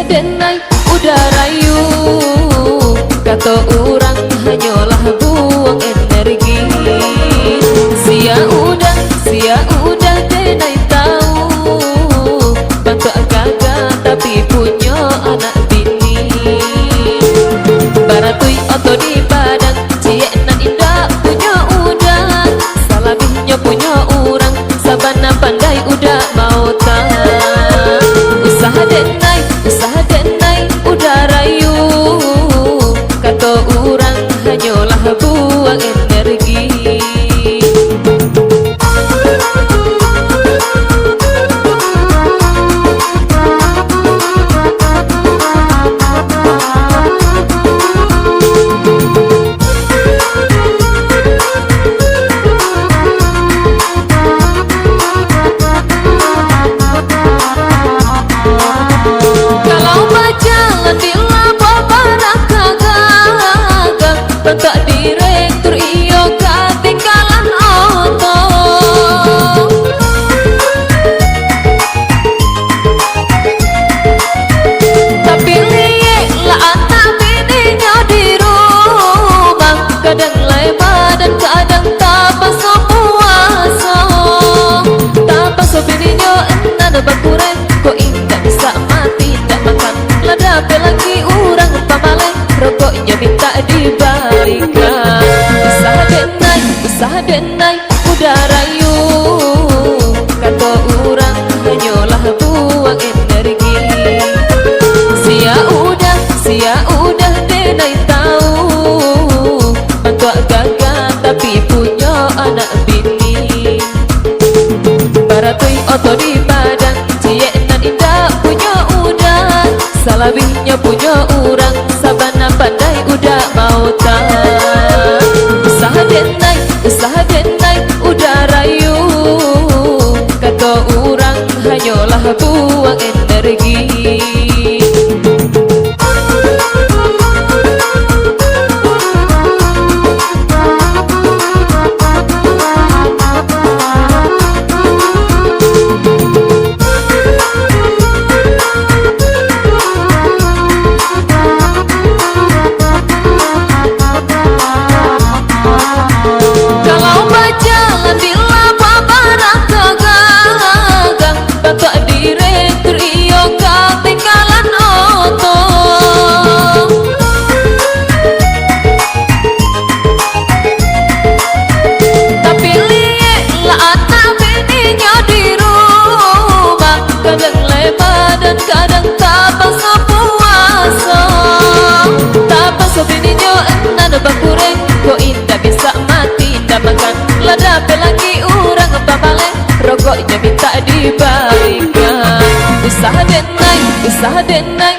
denai udah rayu, kata orang hanyalah buang energi. Sia udah denai tahu, bantu agak tapi punya anak bini. Baratui oto di badan, cie nan indah punya udah, salabihnya punya orang, sabana pandai udah mau tahan. Usaha denai udah rayu, kata orang hanyalah buang energi. Bentuk direktur iyo ketinggalan auto, tapi liye lah anak bininya di rumah, kadang lebar dan kadang tak puasa. Tak paso bininya enak berkurang, kok indah bisa mati tak makan. Lada lagi orang pamalai, rokoknya minta dibalikan. Usaha denai udah rayu, kata orang hanyalah buang energi. Sia udah denai tahu, bantu gagah tapi punya anak bini. Baratui oto di badan, cie nan indah punya udah, salabihnya punya orang, sabana pandai udah mau tahan. Usaha denai udah rayu, kata orang hanyalah buang energi. Kadang tak pasal puasa, tak pasal bininya enak berkurang, kok indah bisa mati indah makan. Lada lagi orang pamalai, rokoknya minta dibalikan. Usaha denai